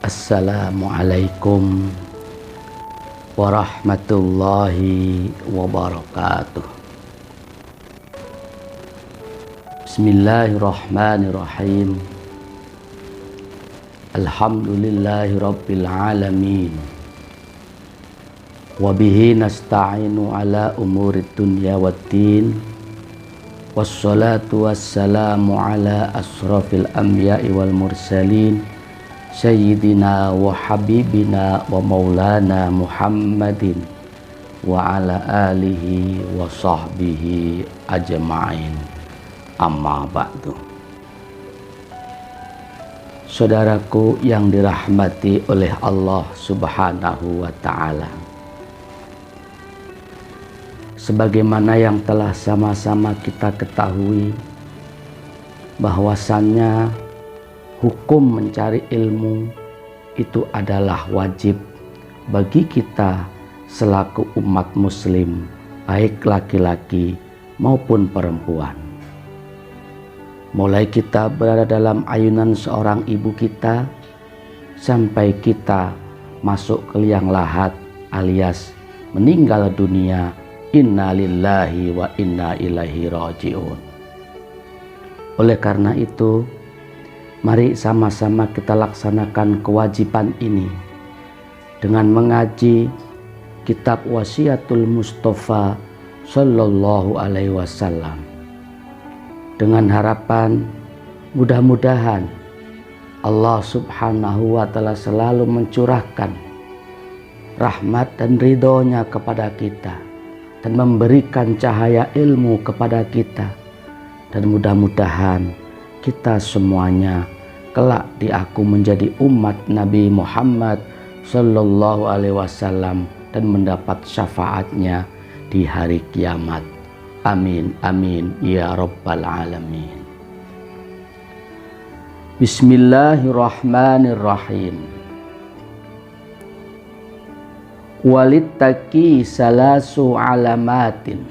Assalamualaikum warahmatullahi wabarakatuh. Bismillahirrahmanirrahim. Alhamdulillahi rabbil alamin. Wabihi nasta'inu ala umurid dunya waddin. Wassalatu wassalamu ala asrafil anbiya'i wal mursalin, Sayyidina wa habibina wa maulana Muhammadin wa ala alihi wa sahbihi ajma'in. Amma ba'du. Saudaraku yang dirahmati oleh Allah Subhanahu wa ta'ala, sebagaimana yang telah sama-sama kita ketahui bahwasannya hukum mencari ilmu itu adalah wajib bagi kita selaku umat muslim, baik laki-laki maupun perempuan. Mulai kita berada dalam ayunan seorang ibu kita sampai kita masuk ke liang lahat alias meninggal dunia, inna lillahi wa inna ilaihi raji'un. Oleh karena itu, mari sama-sama kita laksanakan kewajiban ini dengan mengaji kitab Wasiatul Mustafa Sallallahu Alaihi Wasallam, dengan harapan mudah-mudahan Allah Subhanahu wa ta'ala selalu mencurahkan rahmat dan ridhonya kepada kita dan memberikan cahaya ilmu kepada kita, dan mudah-mudahan kita semuanya kelak diaku menjadi umat Nabi Muhammad Sallallahu Alaihi Wasallam dan mendapat syafaatnya di hari kiamat. Amin amin ya rabbal alamin. Bismillahirrahmanirrahim. Walittaqi salasu alamatin,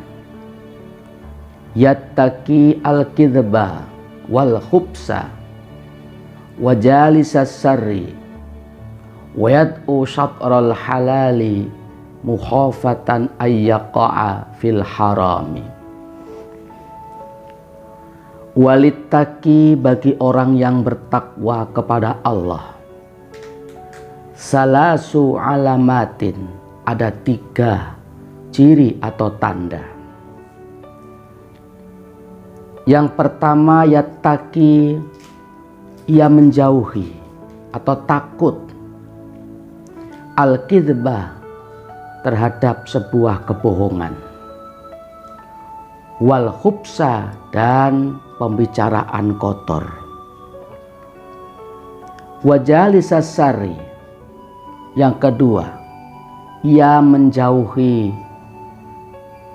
yattaqi al-kidhba wal khubsa wa jalisas sarri wa yad'u syatral halali mukhafatan ayyaqa'a fil harami. Walittaqi, bagi orang yang bertakwa kepada Allah, salasu alamatin, ada 3 ciri atau tanda. Yang pertama, yattaqi, ia menjauhi atau takut al-kidhba, terhadap sebuah kebohongan, wal khubsa, dan pembicaraan kotor, wajalisas sari, yang kedua ia menjauhi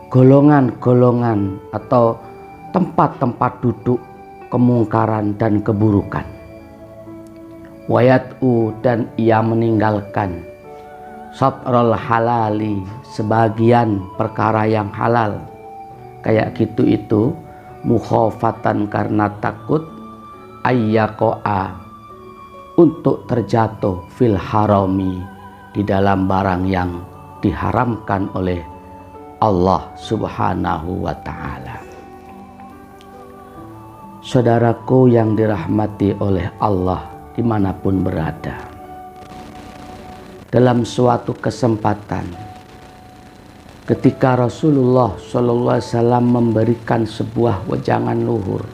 golongan-golongan atau tempat-tempat duduk kemungkaran dan keburukan, wayat'u, dan ia meninggalkan satrul halali, sebagian perkara yang halal, kayak gitu itu mukhafatan, karena takut ayyaqa'a, untuk terjatuh fil harami, di dalam barang yang diharamkan oleh Allah Subhanahu wa ta'ala. Saudaraku yang dirahmati oleh Allah dimanapun berada, dalam suatu kesempatan ketika Rasulullah SAW memberikan sebuah wejangan luhur,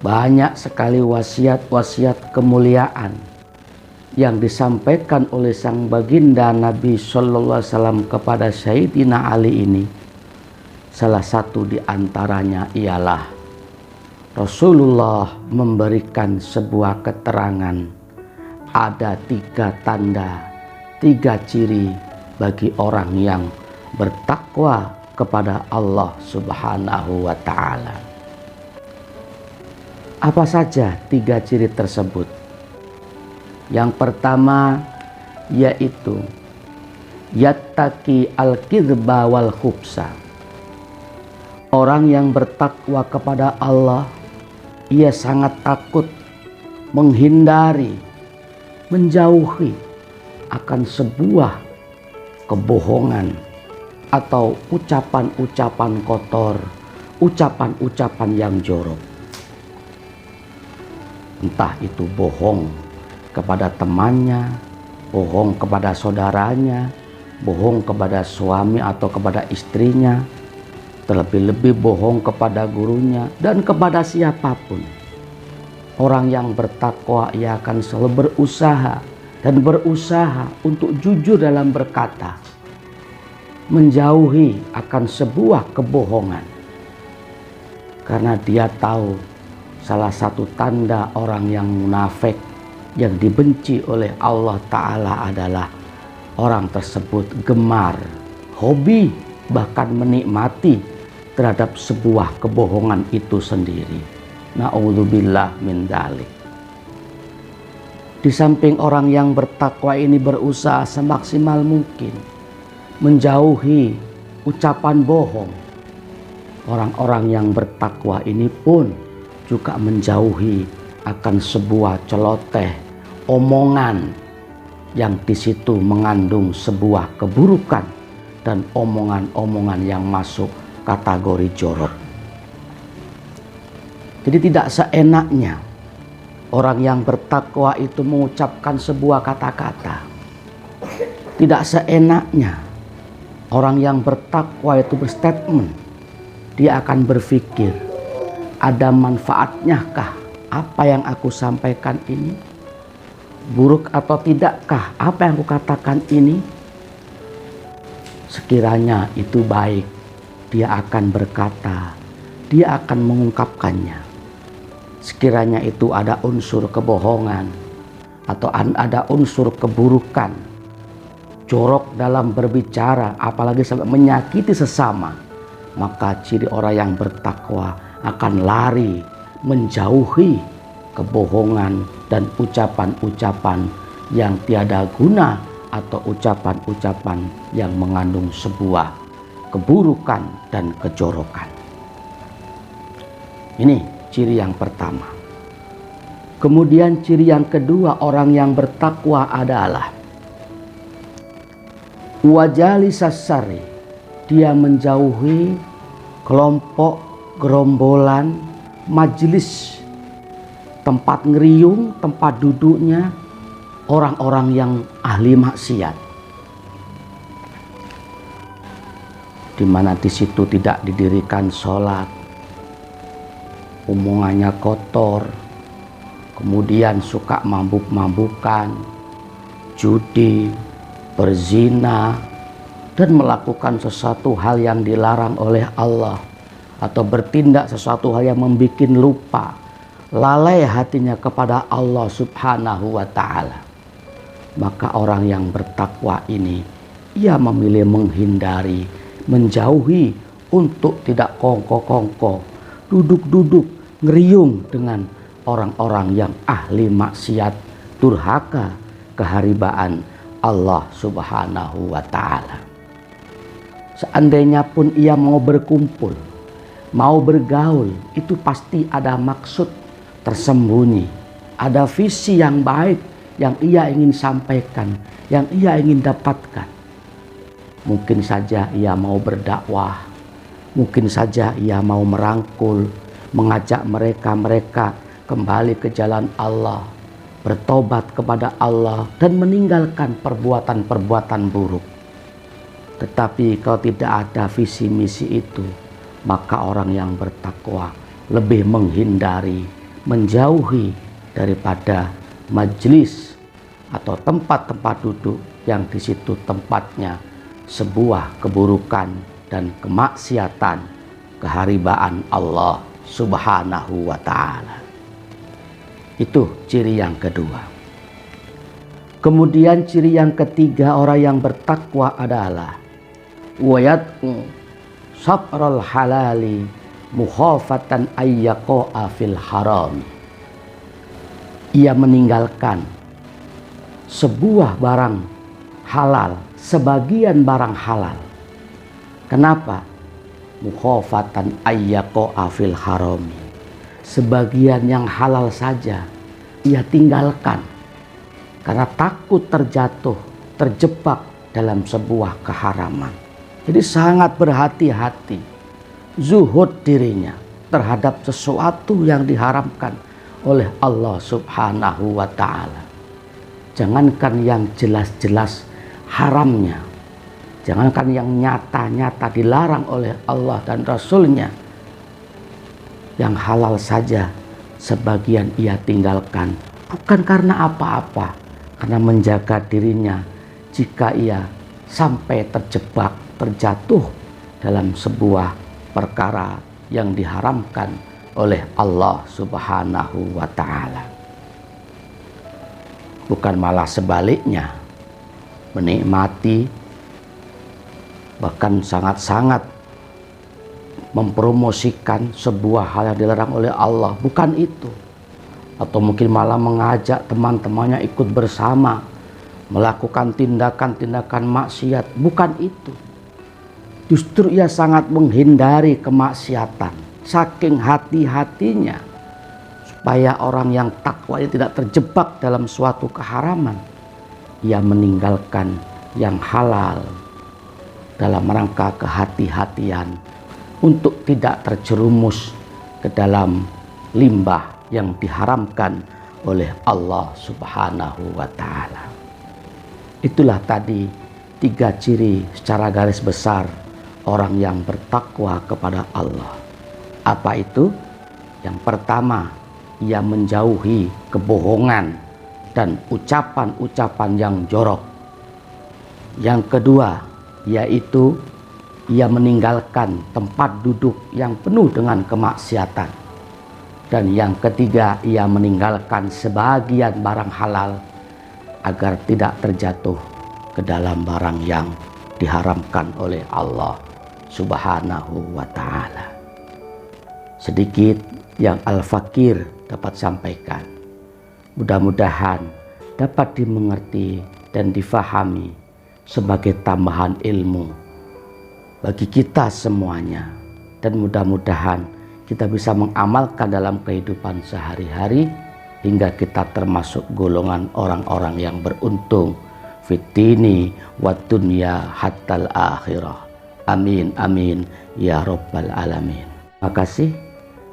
banyak sekali wasiat-wasiat kemuliaan yang disampaikan oleh sang baginda Nabi SAW kepada Sayyidina Ali ini. Salah satu di antaranya ialah Rasulullah memberikan sebuah keterangan, ada 3 tanda, 3 ciri bagi orang yang bertakwa kepada Allah Subhanahu wa ta'ala. Apa saja 3 ciri tersebut? Yang pertama yaitu yattaqi al-kidhba wal khubsa. Orang yang bertakwa kepada Allah, ia sangat takut menghindari menjauhi akan sebuah kebohongan atau ucapan-ucapan kotor, ucapan-ucapan yang jorok. Entah itu bohong kepada temannya, bohong kepada saudaranya, bohong kepada suami atau kepada istrinya, terlebih-lebih bohong kepada gurunya dan kepada siapapun. Orang yang bertakwa ia akan selalu berusaha untuk jujur dalam berkata, menjauhi akan sebuah kebohongan. Karena dia tahu salah satu tanda orang yang munafik yang dibenci oleh Allah Ta'ala adalah orang tersebut gemar, hobi, bahkan menikmati terhadap sebuah kebohongan itu sendiri. Na'udzubillah min dzalik. Di samping orang yang bertakwa ini berusaha semaksimal mungkin menjauhi ucapan bohong, orang-orang yang bertakwa ini pun juga menjauhi akan sebuah celoteh, omongan yang di situ mengandung sebuah keburukan dan omongan-omongan yang masuk kategori jorok. Jadi tidak seenaknya orang yang bertakwa itu mengucapkan sebuah kata-kata. Tidak seenaknya orang yang bertakwa itu berstatement. Dia akan berpikir, ada manfaatnya kah apa yang aku sampaikan ini? Buruk atau tidakkah apa yang aku katakan ini? Sekiranya itu baik, dia akan berkata, dia akan mengungkapkannya. Sekiranya itu ada unsur kebohongan atau ada unsur keburukan, jorok dalam berbicara, apalagi sampai menyakiti sesama, maka ciri orang yang bertakwa akan lari menjauhi kebohongan dan ucapan-ucapan yang tiada guna atau ucapan-ucapan yang mengandung sebuah keburukan dan kejorokan. Ini ciri yang pertama. Kemudian ciri yang kedua orang yang bertakwa adalah wajali sasari. Dia menjauhi kelompok, gerombolan, majelis, tempat ngeriung, tempat duduknya orang-orang yang ahli maksiat, di mana di situ tidak didirikan sholat, omongannya kotor, kemudian suka mabuk-mabukan, judi, berzina, dan melakukan sesuatu hal yang dilarang oleh Allah, atau bertindak sesuatu hal yang membuat lupa, lalai hatinya kepada Allah Subhanahu wa Ta'ala. Maka orang yang bertakwa ini, ia memilih menghindari, menjauhi untuk tidak kongko-kongko, duduk-duduk, ngeriung dengan orang-orang yang ahli maksiat, durhaka, keharibaan Allah Subhanahu wa Ta'ala. Seandainya pun ia mau berkumpul, mau bergaul, itu pasti ada maksud tersembunyi, ada visi yang baik yang ia ingin sampaikan, yang ia ingin dapatkan. Mungkin saja ia mau berdakwah, mungkin saja ia mau merangkul, mengajak mereka kembali ke jalan Allah, bertobat kepada Allah dan meninggalkan perbuatan-perbuatan buruk. Tetapi kalau tidak ada visi misi itu, maka orang yang bertakwa lebih menghindari, menjauhi daripada majelis atau tempat-tempat duduk yang di situ tempatnya sebuah keburukan dan kemaksiatan, keharibaan Allah Subhanahu wa Ta'ala. Itu ciri yang kedua. Kemudian ciri yang ketiga orang yang bertakwa adalah wayat'u sabrul halali mukhafatan ayyaqa'a fil haram. Ia meninggalkan sebuah barang halal, sebagian barang halal. Kenapa? Mukhafatan ayyaqa'a fil harami. Sebagian yang halal saja ia tinggalkan. karena takut terjatuh, terjebak dalam sebuah keharaman. Jadi sangat berhati-hati, zuhud dirinya terhadap sesuatu yang diharamkan oleh Allah Subhanahu wa ta'ala. Jangankan yang jelas-jelas haramnya, jangankan yang nyata-nyata dilarang oleh Allah dan Rasulnya, yang halal saja sebagian ia tinggalkan, bukan karena apa-apa, karena menjaga dirinya jika ia sampai terjebak, terjatuh dalam sebuah perkara yang diharamkan oleh Allah Subhanahu wa ta'ala. Bukan malah sebaliknya, menikmati, bahkan sangat-sangat mempromosikan sebuah hal yang dilarang oleh Allah. Bukan itu. Atau mungkin malah mengajak teman-temannya ikut bersama melakukan tindakan-tindakan maksiat. Bukan itu. Justru ia sangat menghindari kemaksiatan, saking hati-hatinya supaya orang yang takwanya tidak terjebak dalam suatu keharaman. Ia meninggalkan yang halal dalam rangka kehati-hatian untuk tidak terjerumus ke dalam limbah yang diharamkan oleh Allah Subhanahu wa ta'ala. Itulah tadi 3 ciri secara garis besar orang yang bertakwa kepada Allah. Apa itu? Yang pertama, ia menjauhi kebohongan dan ucapan-ucapan yang jorok. Yang kedua, yaitu ia meninggalkan tempat duduk yang penuh dengan kemaksiatan. Dan yang ketiga, ia meninggalkan sebagian barang halal agar tidak terjatuh ke dalam barang yang diharamkan oleh Allah Subhanahu wa ta'ala. Sedikit yang Al-Fakir dapat sampaikan. Mudah-mudahan dapat dimengerti dan difahami sebagai tambahan ilmu bagi kita semuanya. Dan mudah-mudahan kita bisa mengamalkan dalam kehidupan sehari-hari hingga kita termasuk golongan orang-orang yang beruntung fitini wa dunya hattal akhirah. Amin amin ya rabbal alamin. Terima kasih.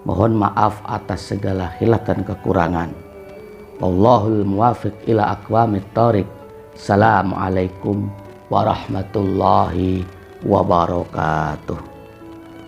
Mohon maaf atas segala khilaf dan kekurangan. Wallahul muwafiq ila aqwamit thoriq. Assalamualaikum warahmatullahi wabarakatuh.